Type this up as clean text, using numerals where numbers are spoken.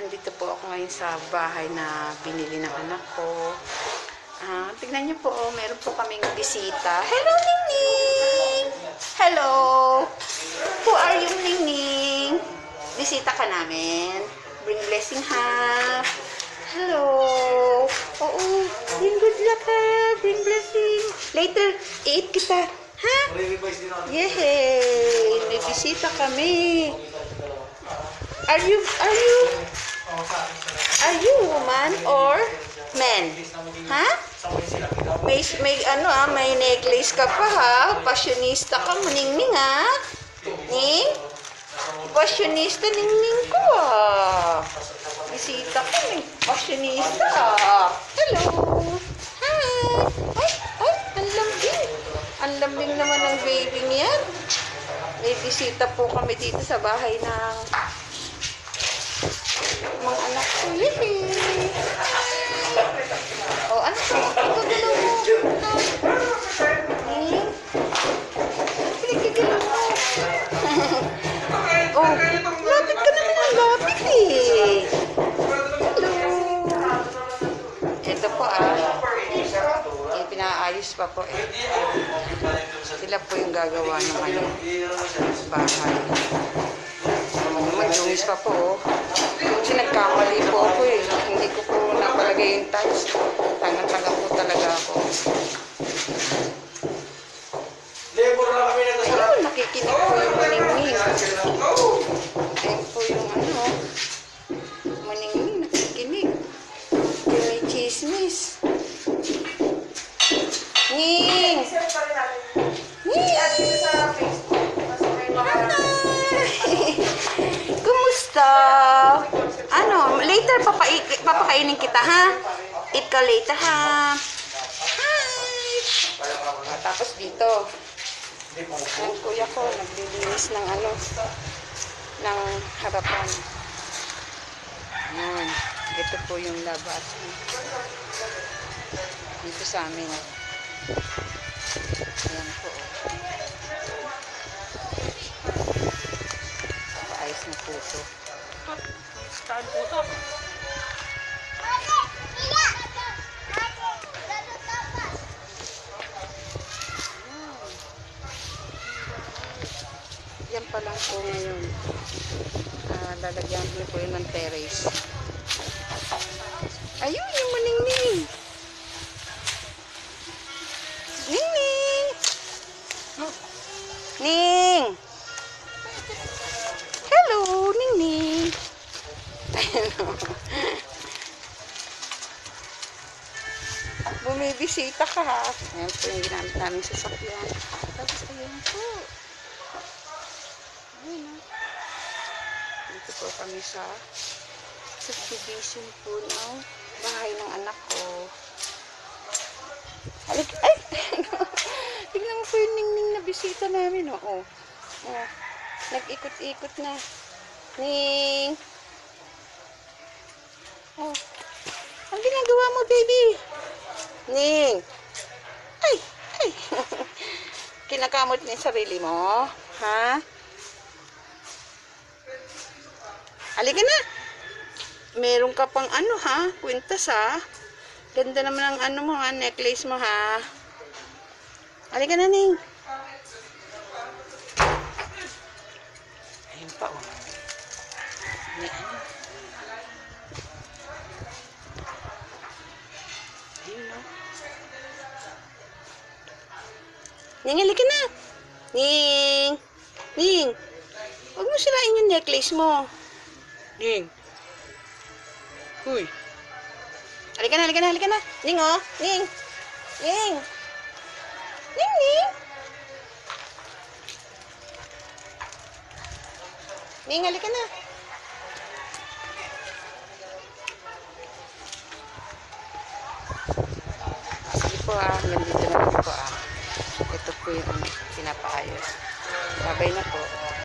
nandito po ako ngayon sa bahay na binili ng anak ko. Tignan niyo po, meron po kaming bisita. Hello, Ningning! Hello! Who are you, Ningning? Bisita ka namin. Bring blessing, ha? Hello! Oo, bring good luck, ha? Bring blessing. Later, i-eat kita. Ha? Yehey! May bisita kami. Are you woman or man? Ha? May necklace ka pa, ha? Fashionista ka mo, Ningning, ha? Ning? Fashionista, Ningning ko, ha? Bisita ka, fashionista. Hello! Hi! Ay, ang lambing. Ang lambing naman ng baby niyan. May bisita po kami dito sa bahay ng mga anak ko. Yehey! Oh, ano to? Pagkagalaw mo. Pinagkagalaw mo. Oh, lapit ka naman ang lapit eh. Hello. Ito po pinaayos pa po eh. Sila po yung gagawa ng bahay. Magdungis pa po. Kasi nagkamali po ako eh. Hindi ko po napalagay yung tiles. Tanga-tanga po talaga ako. Ayun, nakikinig po yung maningning. Ayun po yung maningning, nakikinig. Yung may chismis. Ning! Ning! Kumusta? Later papakainin kita, ha? Eat ka later, ha? Hi! Tapos dito, ang kuya ko naglilinis ng ng harapan. Yan. Ito po yung labas. Dito sa amin. Ayan po. Paayos na po ito. Stand po ito. Yan pa lang po ngayon. Lalagyan po yun ng terrace. Ayun, yung maningning. Ningning! Ning! Hello, Ningning! Bumibisita ka, ha? Ayan po yung ginamit namin sasakyan. Tapos ayan po. Ayan, dito po kami sa subdivision po ng bahay ng anak ko. Ay! Tignan mo po yung Ningning na bisita namin, oh. Nag-ikot-ikot na. Ning! Oh. Ang ginagawa mo, baby? Ning! Ay! Kinakamot niya yung sarili mo? Ha? Halika na! Meron ka pang ha? Kwintas, ha? Ganda naman ang mo, ha? Necklace mo, ha? Halika na, Ning! Ayun pa, oh. May Ayun, oh. Ning, halika na! Ning! Ning! Huwag mo sirain yung necklace mo. Ning! Huy! Halika na! Ning, oh! Ning! Ning! Ning! Ning, halika na! Sige po, nandito na po, Ito po yung pinapaayos. Babay na po.